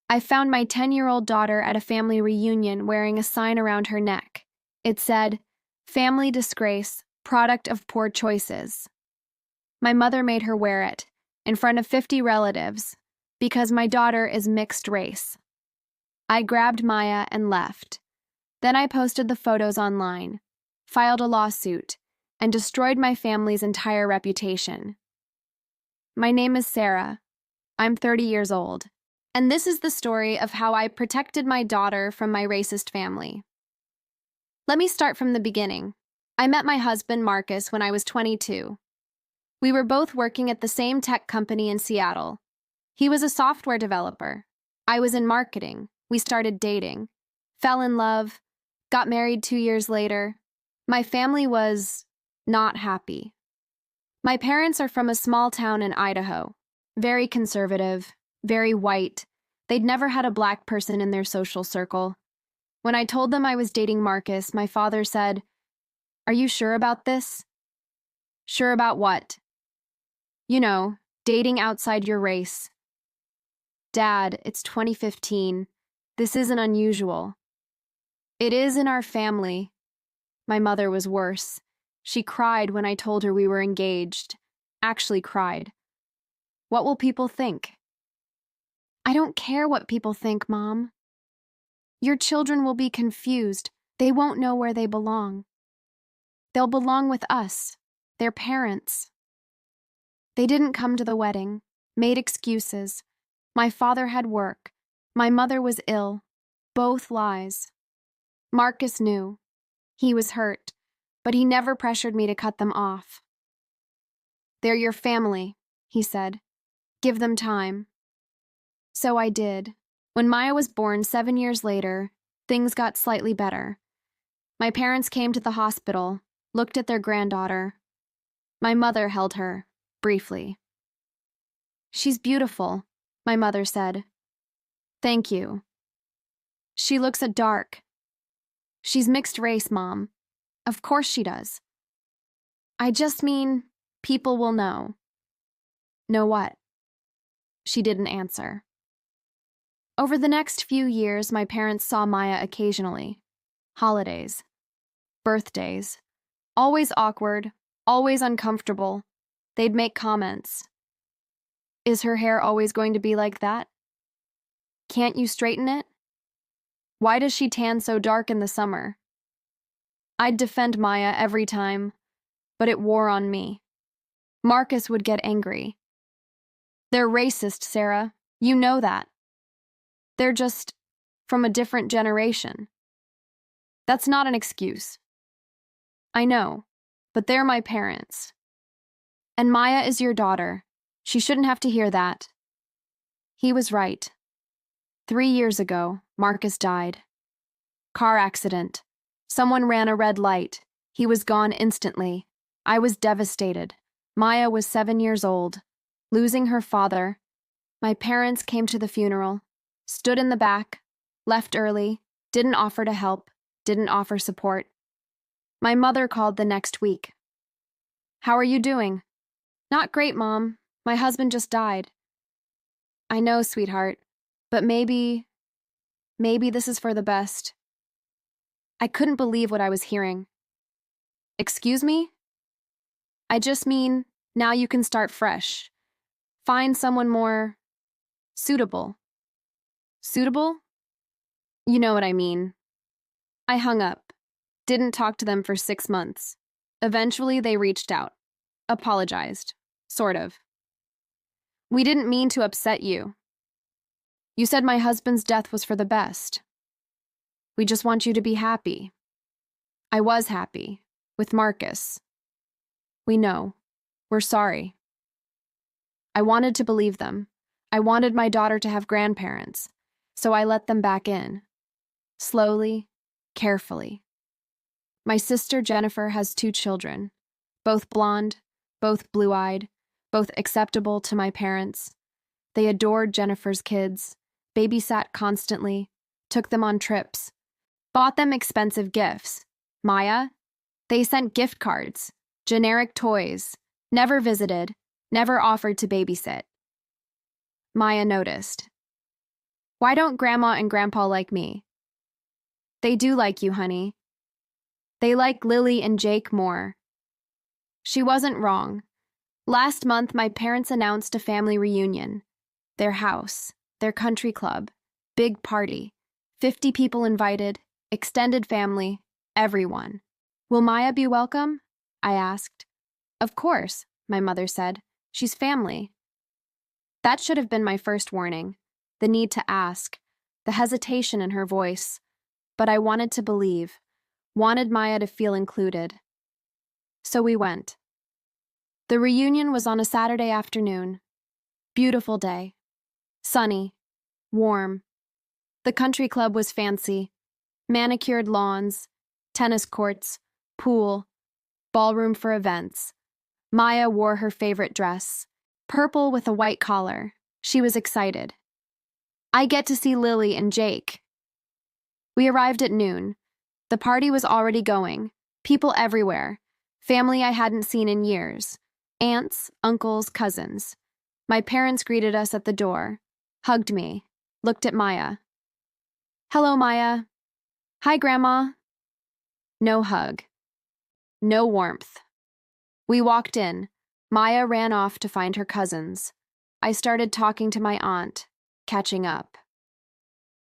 I found my 10-year-old daughter at a family reunion wearing a sign around her neck. It said, "Family disgrace, product of poor choices." My mother made her wear it, in front of 50 relatives, because my daughter is mixed race. I grabbed Maya and left. Then I posted the photos online, filed a lawsuit, and destroyed my family's entire reputation. My name is Sarah. I'm 30 years old. And this is the story of how I protected my daughter from my racist family. Let me start from the beginning. I met my husband, Marcus, when I was 22. We were both working at the same tech company in Seattle. He was a software developer. I was in marketing. We started dating, fell in love, got married 2 years later. My family was not happy. My parents are from a small town in Idaho, very conservative, very white. They'd never had a black person in their social circle. When I told them I was dating Marcus, my father said, "Are you sure about this?" "Sure about what?" "You know, dating outside your race." "Dad, it's 2015. This isn't unusual." "It is in our family." My mother was worse. She cried when I told her we were engaged. Actually cried. "What will people think?" "I don't care what people think, Mom. Your children will be confused. They won't know where they belong. They'll belong with us, their parents." They didn't come to the wedding, made excuses. My father had work. My mother was ill. Both lies. Marcus knew. He was hurt, but he never pressured me to cut them off. "They're your family," he said. "Give them time." So I did. When Maya was born 7 years later, things got slightly better. My parents came to the hospital, looked at their granddaughter. My mother held her, briefly. "She's beautiful," my mother said. "Thank you." "She looks a dark." "She's mixed race, Mom." "Of course she does." "I just mean, people will know." "Know what?" She didn't answer. Over the next few years, my parents saw Maya occasionally. Holidays. Birthdays. Always awkward, always uncomfortable. They'd make comments. "Is her hair always going to be like that? Can't you straighten it? Why does she tan so dark in the summer?" I'd defend Maya every time, but it wore on me. Marcus would get angry. "They're racist, Sarah. You know that. They're just from a different generation." "That's not an excuse." "I know, but they're my parents. And Maya is your daughter. She shouldn't have to hear that." He was right. 3 years ago, Marcus died. Car accident. Someone ran a red light. He was gone instantly. I was devastated. Maya was 7 years old, losing her father. My parents came to the funeral, stood in the back, left early, didn't offer to help, didn't offer support. My mother called the next week. "How are you doing?" "Not great, Mom. My husband just died." "I know, sweetheart, but maybe this is for the best." I couldn't believe what I was hearing. "Excuse me?" "I just mean, now you can start fresh. Find someone more suitable." "Suitable?" "You know what I mean." I hung up. Didn't talk to them for 6 months. Eventually, they reached out. Apologized. Sort of. "We didn't mean to upset you. You said my husband's death was for the best. We just want you to be happy." I was happy. With Marcus. "We know. We're sorry." I wanted to believe them. I wanted my daughter to have grandparents, so I let them back in. Slowly, carefully. My sister Jennifer has 2 children, both blonde, both blue-eyed, both acceptable to my parents. They adored Jennifer's kids, babysat constantly, took them on trips, bought them expensive gifts. Maya? They sent gift cards, generic toys, never visited, never offered to babysit. Maya noticed. Why don't Grandma and Grandpa like me? They do like you, honey. They like Lily and Jake more. She wasn't wrong. Last month, my parents announced a family reunion. Their house, their country club, big party, 50 people invited, extended family, everyone. Will Maya be welcome? I asked. Of course, my mother said. She's family. That should have been my first warning. The need to ask, the hesitation in her voice. But I wanted to believe, wanted Maya to feel included. So we went. The reunion was on a Saturday afternoon. Beautiful day. Sunny. Warm. The country club was fancy. Manicured lawns, tennis courts, pool, ballroom for events. Maya wore her favorite dress, purple with a white collar. She was excited. I get to see Lily and Jake. We arrived at noon. The party was already going. People everywhere. Family I hadn't seen in years. Aunts, uncles, cousins. My parents greeted us at the door, hugged me, looked at Maya. Hello, Maya. Hi, Grandma. No hug. No warmth. We walked in. Maya ran off to find her cousins. I started talking to my aunt, catching up.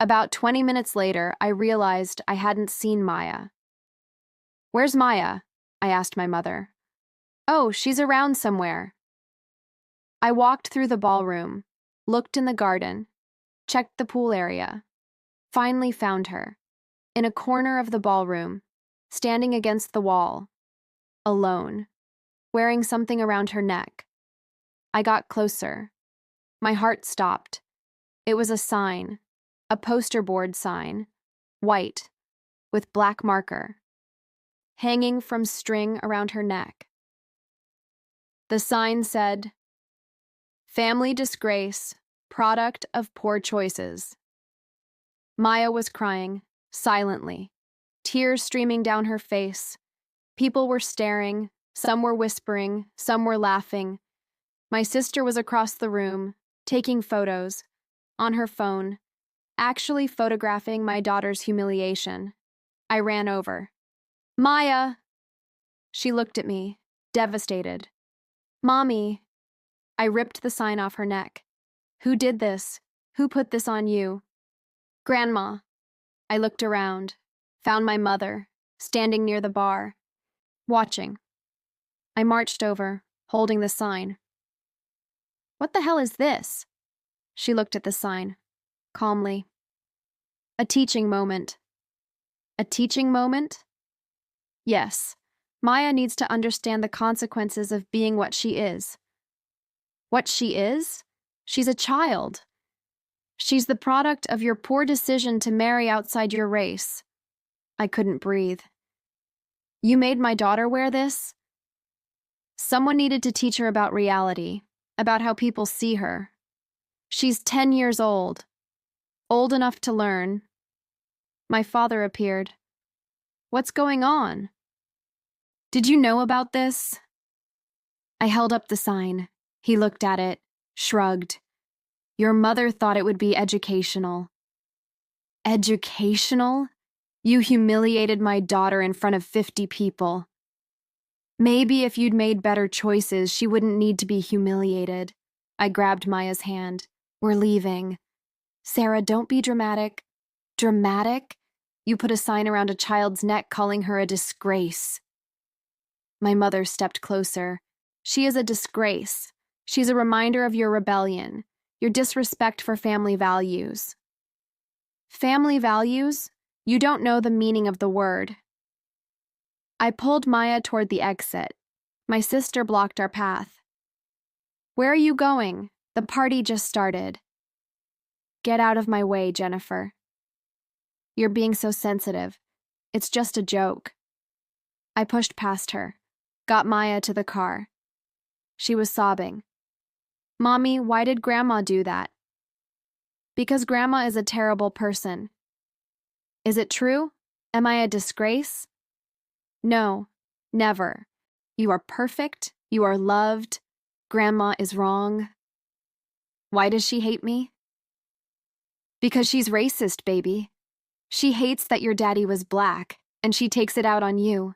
About 20 minutes later, I realized I hadn't seen Maya. Where's Maya? I asked my mother. Oh, she's around somewhere. I walked through the ballroom, looked in the garden, checked the pool area. Finally found her, in a corner of the ballroom, standing against the wall, alone, wearing something around her neck. I got closer. My heart stopped. It was a sign, a poster board sign, white, with black marker, hanging from string around her neck. The sign said, Family Disgrace, Product of Poor Choices. Maya was crying, silently, tears streaming down her face. People were staring, some were whispering, some were laughing. My sister was across the room, taking photos, on her phone, actually photographing my daughter's humiliation. I ran over. Maya! She looked at me, devastated. Mommy! I ripped the sign off her neck. Who did this? Who put this on you? Grandma. I looked around, found my mother, standing near the bar, watching. I marched over, holding the sign. What the hell is this? She looked at the sign, calmly. A teaching moment. A teaching moment? Yes. Maya needs to understand the consequences of being what she is. What she is? She's a child. She's the product of your poor decision to marry outside your race. I couldn't breathe. You made my daughter wear this? Someone needed to teach her about reality, about how people see her. She's 10 years old enough to learn. My father appeared. What's going on? Did you know about this? I held up the sign. He looked at it, shrugged. Your mother thought it would be educational. Educational? You humiliated my daughter in front of 50 people. Maybe if you'd made better choices, she wouldn't need to be humiliated. I grabbed Maya's hand. We're leaving. Sarah, don't be dramatic. Dramatic? You put a sign around a child's neck calling her a disgrace. My mother stepped closer. She is a disgrace. She's a reminder of your rebellion, your disrespect for family values. Family values? You don't know the meaning of the word. I pulled Maya toward the exit. My sister blocked our path. Where are you going? The party just started. Get out of my way, Jennifer. You're being so sensitive. It's just a joke. I pushed past her, got Maya to the car. She was sobbing. Mommy, why did Grandma do that? Because Grandma is a terrible person. Is it true? Am I a disgrace? No, never. You are perfect. You are loved. Grandma is wrong. Why does she hate me? Because she's racist, baby. She hates that your daddy was black, and she takes it out on you.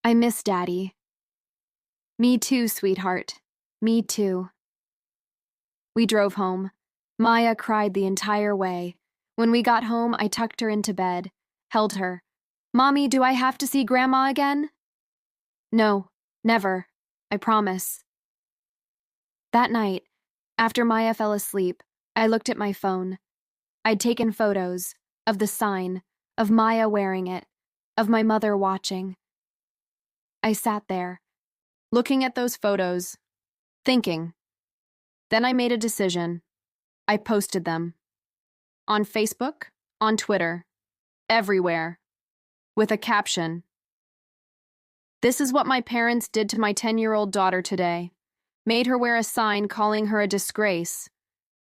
I miss Daddy. Me too, sweetheart. Me too. We drove home. Maya cried the entire way. When we got home, I tucked her into bed, held her. Mommy, do I have to see Grandma again? No, never. I promise. That night, after Maya fell asleep, I looked at my phone. I'd taken photos of the sign, of Maya wearing it, of my mother watching. I sat there, looking at those photos, thinking. Then I made a decision. I posted them. On Facebook, on Twitter, everywhere, with a caption. This is what my parents did to my 10-year-old daughter today. Made her wear a sign calling her a disgrace.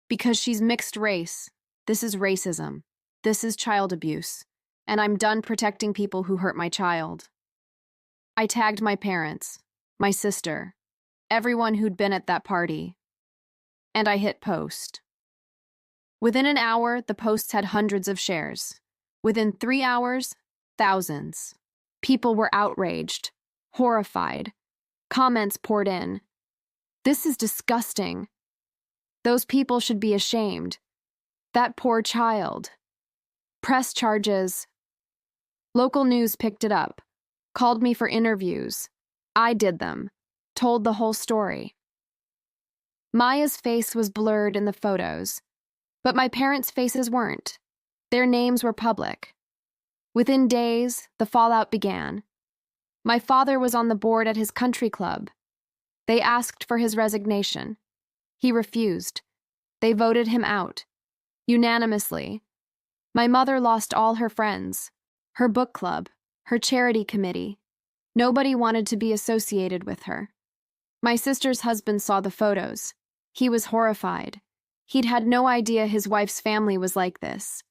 Because she's mixed race. This is racism. This is child abuse. And I'm done protecting people who hurt my child. I tagged my parents, my sister, everyone who'd been at that party. And I hit post. Within an hour, the posts had hundreds of shares. Within 3 hours, thousands. People were outraged, horrified. Comments poured in. This is disgusting. Those people should be ashamed. That poor child. Press charges. Local news picked it up, called me for interviews. I did them, told the whole story. Maya's face was blurred in the photos, but my parents' faces weren't. Their names were public. Within days, the fallout began. My father was on the board at his country club. They asked for his resignation. He refused. They voted him out. Unanimously. My mother lost all her friends, her book club, her charity committee. Nobody wanted to be associated with her. My sister's husband saw the photos. He was horrified. He'd had no idea his wife's family was like this.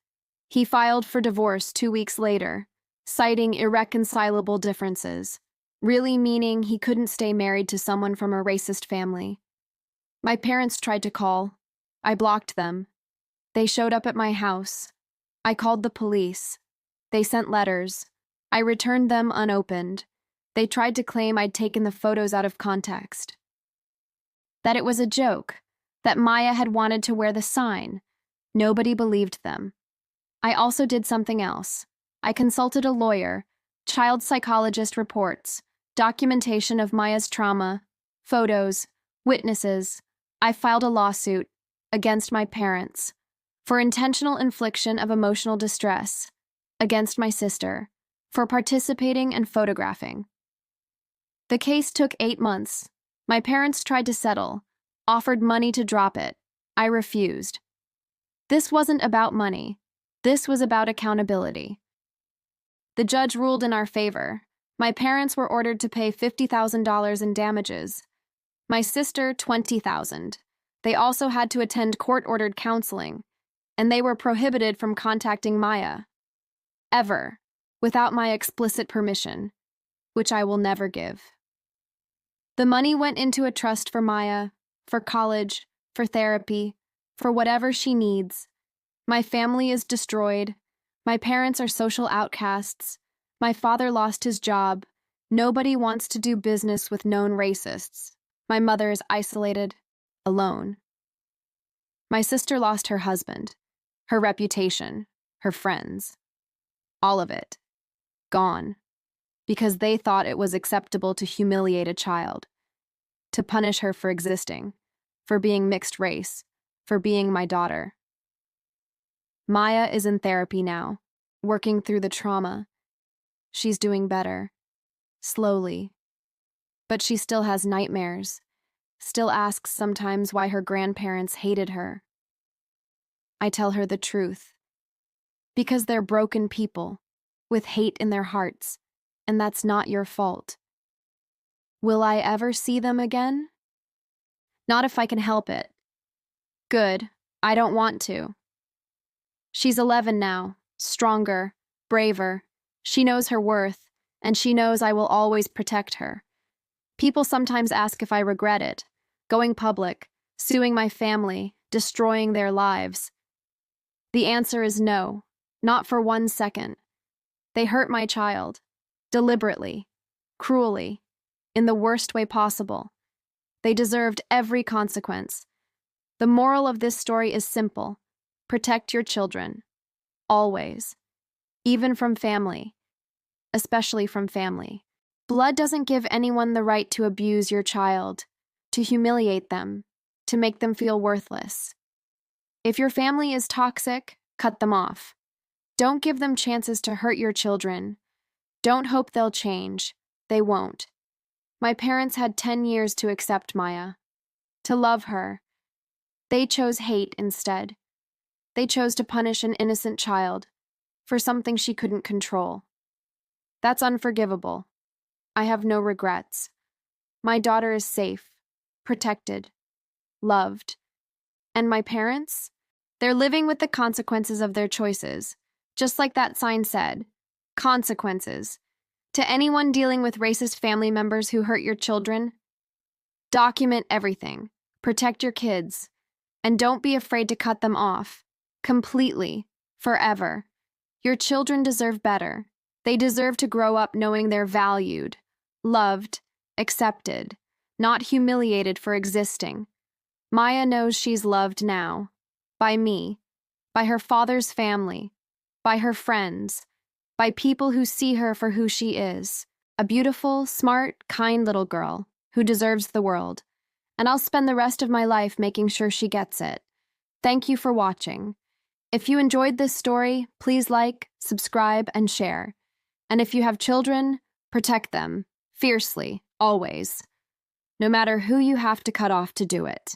He filed for divorce 2 weeks later, citing irreconcilable differences, really meaning he couldn't stay married to someone from a racist family. My parents tried to call. I blocked them. They showed up at my house. I called the police. They sent letters. I returned them unopened. They tried to claim I'd taken the photos out of context. That it was a joke, that Maya had wanted to wear the sign. Nobody believed them. I also did something else. I consulted a lawyer, child psychologist reports, documentation of Maya's trauma, photos, witnesses. I filed a lawsuit against my parents for intentional infliction of emotional distress, against my sister for participating and photographing. The case took 8 months. My parents tried to settle, offered money to drop it. I refused. This wasn't about money. This was about accountability. The judge ruled in our favor. My parents were ordered to pay $50,000 in damages. My sister, $20,000. They also had to attend court-ordered counseling, and they were prohibited from contacting Maya. Ever, without my explicit permission, which I will never give. The money went into a trust for Maya, for college, for therapy, for whatever she needs. My family is destroyed. My parents are social outcasts. My father lost his job. Nobody wants to do business with known racists. My mother is isolated, alone. My sister lost her husband, her reputation, her friends. All of it. Gone. Because they thought it was acceptable to humiliate a child, to punish her for existing, for being mixed race, for being my daughter. Maya is in therapy now, working through the trauma. She's doing better, slowly. But she still has nightmares, still asks sometimes why her grandparents hated her. I tell her the truth. Because they're broken people, with hate in their hearts, and that's not your fault. Will I ever see them again? Not if I can help it. Good, I don't want to. She's 11 now, stronger, braver. She knows her worth, and she knows I will always protect her. People sometimes ask if I regret it, going public, suing my family, destroying their lives. The answer is no, not for 1 second. They hurt my child, deliberately, cruelly, in the worst way possible. They deserved every consequence. The moral of this story is simple. Protect your children. Always. Even from family. Especially from family. Blood doesn't give anyone the right to abuse your child, to humiliate them, to make them feel worthless. If your family is toxic, cut them off. Don't give them chances to hurt your children. Don't hope they'll change. They won't. My parents had 10 years to accept Maya, to love her. They chose hate instead. They chose to punish an innocent child for something she couldn't control. That's unforgivable. I have no regrets. My daughter is safe, protected, loved. And my parents? They're living with the consequences of their choices, just like that sign said. Consequences. To anyone dealing with racist family members who hurt your children, document everything. Protect your kids. And don't be afraid to cut them off. Completely. Forever. Your children deserve better. They deserve to grow up knowing they're valued, loved, accepted, not humiliated for existing. Maya knows she's loved now. By me. By her father's family. By her friends. By people who see her for who she is. A beautiful, smart, kind little girl who deserves the world. And I'll spend the rest of my life making sure she gets it. Thank you for watching. If you enjoyed this story, please like, subscribe, and share. And if you have children, protect them, fiercely, always. No matter who you have to cut off to do it.